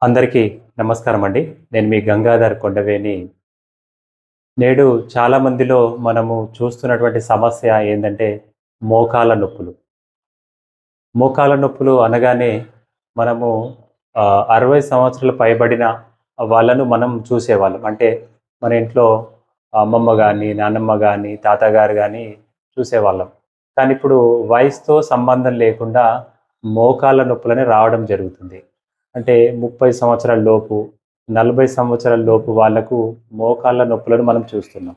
అందరికీ నమస్కారం అండి. నేను మీ గంగాధర్ కొండవేని. నేడు చాలా మందిలో మనము చూస్తున్నటువంటి సమస్య ఏందంటే మోకాళ్ళ నొప్పులు. మోకాళ్ళ నొప్పులు అనగానే మనము 60 సంవత్సరాలు పైబడిన వాళ్ళను మనం చూసేవాళ్ళం. అంటే మన ఇంట్లో అమ్మమ్మ గాని, నానమ్మ గాని, తాతగారు గాని చూసేవాళ్ళం. కానీ ఇప్పుడు వయసుతో సంబంధం లేకుండా మోకాళ్ళ నొప్పులని రావడం జరుగుతుంది. అంటే 30 సంవత్సరాల లోపు, 40 సంవత్సరాల లోపు వాళ్ళకు మోకాళ్ళ నొప్పులను మనం చూస్తున్నాం.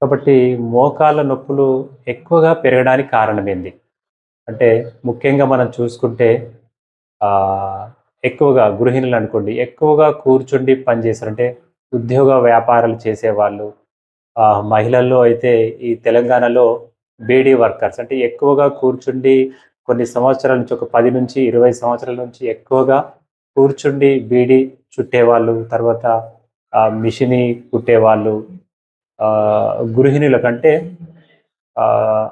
కాబట్టి మోకాళ్ళ నొప్పులు ఎక్కువగా పెరగడానికి కారణమేంది? అంటే ముఖ్యంగా మనం చూసుకుంటే ఆహ్, ఎక్కువగా గృహిణులనుకోండి, ఎక్కువగా కూర్చుండి పనిచేస్తారు. అంటే ఉద్యోగ వ్యాపారాలు చేసేవాళ్ళు, మహిళల్లో అయితే ఈ తెలంగాణలో బీడీ వర్కర్స్ అంటే ఎక్కువగా కూర్చుండి కొన్ని సంవత్సరాల నుంచి ఒక 10-20 సంవత్సరాల నుంచి ఎక్కువగా కూర్చుండి బీడీ చుట్టేవాళ్ళు, తర్వాత మిషని కుట్టేవాళ్ళు, గృహిణుల కంటే ఆహ్,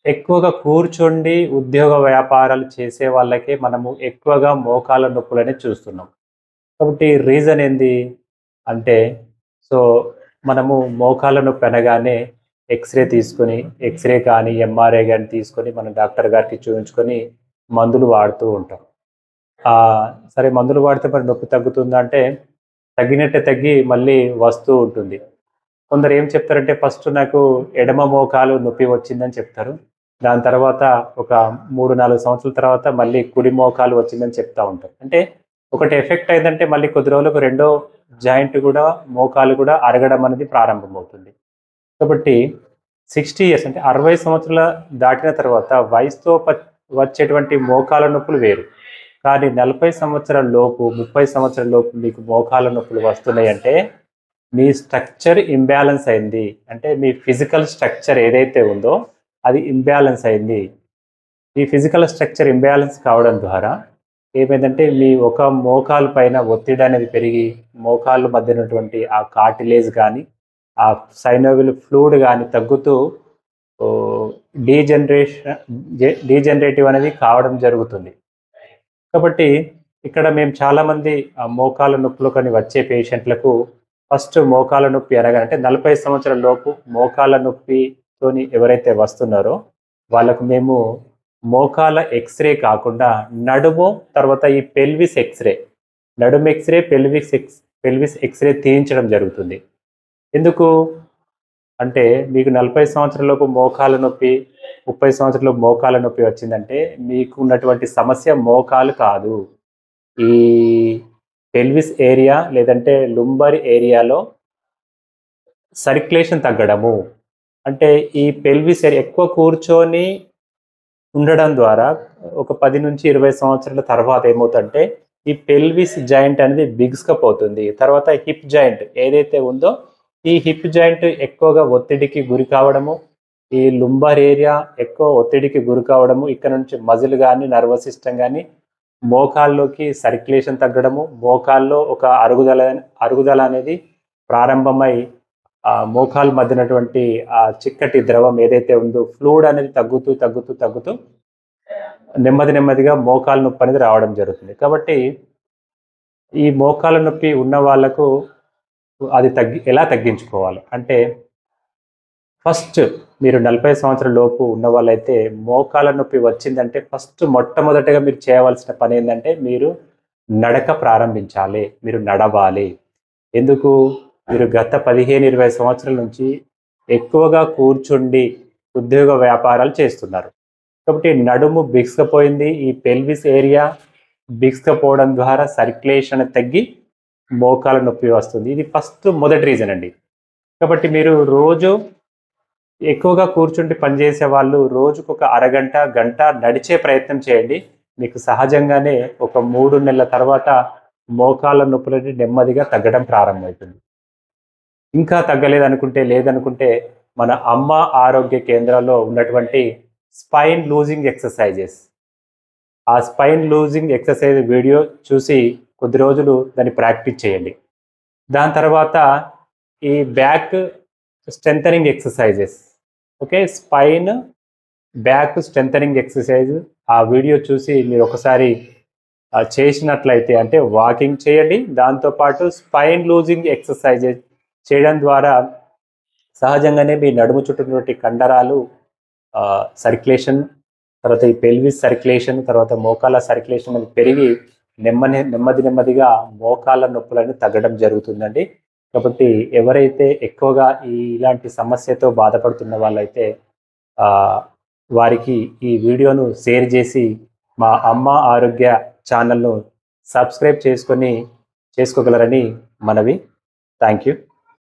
ఎక్కువగా కూర్చుండి ఉద్యోగ వ్యాపారాలు చేసే వాళ్ళకే మనము ఎక్కువగా మోకాళ్ళ నొప్పులనేది చూస్తున్నాం. కాబట్టి రీజన్ ఏంది? అంటే సో, మనము మోకాళ్ళ నొప్పి అనగానే ఎక్స్‌రే తీసుకొని, ఎక్స్‌రే కానీ, ఎంఆర్ఐ గాని తీసుకొని మనం డాక్టర్ గారికి చూయించుకొని మందులు వాడుతూ ఉంటాం. సరే మందులు వాడితే మరి నొప్పి తగ్గుతుందా అంటే, తగ్గినట్టే తగ్గి మళ్ళీ వస్తూ ఉంటుంది. కొందరు ఏం చెప్తారంటే ఫస్ట్ నాకు ఎడమ మోకాలు నొప్పి వచ్చిందని చెప్తారు. దాని తర్వాత ఒక 3, 4 సంవత్సరాల తర్వాత మళ్ళీ కుడి మోకాలు వచ్చిందని చెప్తా ఉంటారు. అంటే ఒకటి ఎఫెక్ట్ అయిందంటే మళ్ళీ కొద్ది రోజులకు రెండో జాయింట్ గూడా, మోకాలు గూడా అరగడం అనేది ప్రారంభమవుతుంది. కాబట్టి 60 ఇయర్స్ అంటే 60 సంవత్సరాల దాటిన తర్వాత వయసుతో వచ్చేటువంటి మోకాళ్ళ నొప్పులు వేరు. కానీ 40 సంవత్సరాల లోపు, 30 సంవత్సరాల లోపు మీకు మోకాళ్ళ నొప్పులు వస్తున్నాయంటే మీ స్ట్రక్చర్ ఇంబాలెన్స్ అయింది. అంటే మీ ఫిజికల్ స్ట్రక్చర్ ఏదైతే ఉందో అది ఇంబాలెన్స్ అయింది. ఈ ఫిజికల్ స్ట్రక్చర్ ఇంబాలెన్స్ కావడం ద్వారా ఏమైందంటే మీ ఒక మోకాలు పైన ఒత్తిడి అనేది పెరిగి మోకాళ్ళ మధ్య ఉన్నటువంటి ఆ కార్టిలేజ్ గానీ, ఆ సైనోవియల్ ఫ్లూయిడ్ గానీ తగ్గుతూ ఓహ్, డీజనరేషన్ డీజనరేటివ్ అనేది కావడం జరుగుతుంది. కాబట్టి ఇక్కడ మేము చాలామంది మోకాళ్ళ నొప్పులకని వచ్చే పేషెంట్లకు ఫస్ట్ మోకాళ్ళ నొప్పి అనగానే అంటే 40 సంవత్సరాల లోపు మోకాళ్ళ నొప్పితోని ఎవరైతే వస్తున్నారో వాళ్ళకు మేము మోకాళ్ళ ఎక్స్‌రే కాకుండా నడుము, తర్వాత ఈ పెల్విస్ ఎక్స్‌రే, నడుము ఎక్స్‌రే, పెల్విస్ ఎక్స్‌రే తీయించడం జరుగుతుంది. ఎందుకు? అంటే మీకు 40 సంవత్సరాలలోపు మోకాళ్ళ నొప్పి, 30 సంవత్సరాలలోపు మోకాళ్ళ నొప్పి వచ్చిందంటే మీకు ఉన్నటువంటి సమస్య మోకాలు కాదు. ఈ పెల్విస్ ఏరియా లేదంటే లుంబర్ ఏరియాలో సర్క్యులేషన్ తగ్గడము. అంటే ఈ పెల్విస్ ఏరియా ఎక్కువ కూర్చొని ఉండడం ద్వారా ఒక 10-20 సంవత్సరాల తర్వాత ఏమవుతంటే ఈ పెల్విస్ జాయింట్ అనేది బిగుసుకుపోతుంది. తర్వాత హిప్ జాయింట్ ఏదైతే ఉందో ఈ హిప్ జాయింట్ ఎక్కువగా ఒత్తిడికి గురి కావడము, ఈ లుంబర్ ఏరియా ఎక్కువ ఒత్తిడికి గురి కావడము, ఇక్కడ నుంచి మజిల్ గాని, నర్వస్ సిస్టమ్ గాని మోకాల్లోకి సర్క్యులేషన్ తగ్గడము, మోకాల్లో ఒక అరుగుదల అనేది ప్రారంభమై మోకాలు మధ్యనటువంటి ఆ చిక్కటి ద్రవం ఏదైతే ఉందో ఫ్లూయిడ్ అనేది తగ్గుతూ నెమ్మదిగా మోకాలు నొప్పి అనేది రావడం జరుగుతుంది. కాబట్టి ఈ మోకాళ్ళ నొప్పి ఉన్న వాళ్ళకు అది ఎలా తగ్గించుకోవాలి? అంటే ఫస్ట్ మీరు 40 సంవత్సరాల లోపు ఉన్నవాళ్ళైతే మోకాళ్ళ నొప్పి వచ్చిందంటే ఫస్ట్ మొట్టమొదటగా మీరు చేయవలసిన పనేందంటే మీరు నడక ప్రారంభించాలి. మీరు నడవాలి. ఎందుకు? మీరు గత 15, 20 సంవత్సరాల నుంచి ఎక్కువగా కూర్చుండి ఉద్యోగ వ్యాపారాలు చేస్తున్నారు. కాబట్టి నడుము బిగుసుకుపోయింది. ఈ పెల్విస్ ఏరియా బిగుసుకుపోవడం ద్వారా సర్క్యులేషన్ తగ్గి మోకాళ్ళ నొప్పి వస్తుంది. ఇది ఫస్ట్ మొదటి రీజన్ అండి. కాబట్టి మీరు రోజు ఎక్కువగా కూర్చుండి పనిచేసే వాళ్ళు రోజుకొక అరగంట, గంట నడిచే ప్రయత్నం చేయండి. మీకు సహజంగానే ఒక 3 నెలల తర్వాత మోకాళ్ళ నొప్పులనేవి నెమ్మదిగా తగ్గడం ప్రారంభమవుతుంది. ఇంకా లేదనుకుంటే మన అమ్మ ఆరోగ్య కేంద్రాల్లో ఉన్నటువంటి స్పైన్ లూజింగ్ ఎక్సర్‌సైజెస్. ఆ స్పైన్ లూజింగ్ ఎక్సర్‌సైజ్ వీడియో చూసి కొద్ది రోజులు దాన్ని ప్రాక్టీస్ చేయండి. దాని తర్వాత ఈ back strengthening exercises. Okay. Back strengthening exercise ఆ వీడియో చూసి మీరు ఒకసారి చేసినట్లయితే అంటే వాకింగ్ చేయండి, దాంతోపాటు స్పైన్ లూజింగ్ ఎక్సర్సైజెస్ చేయడం ద్వారా సహజంగానే మీ నడుము చుట్టూటువంటి కండరాలు సర్క్యులేషన్, తర్వాత ఈ పెల్విస్ సర్క్యులేషన్, తర్వాత మోకాళ్ళ సర్క్యులేషన్ అనేది పెరిగి నెమ్మదిగా మోకాళ్ళ నొప్పులను తగ్గడం జరుగుతుందండి. కాబట్టి ఎవరైతే ఎక్కువగా ఇలాంటి సమస్యతో బాధపడుతున్న వాళ్ళైతే వారికి ఈ వీడియోను షేర్ చేసి మా అమ్మ ఆరోగ్య ఛానల్ను సబ్స్క్రైబ్ చేసుకోగలరని మనవి. Thank you.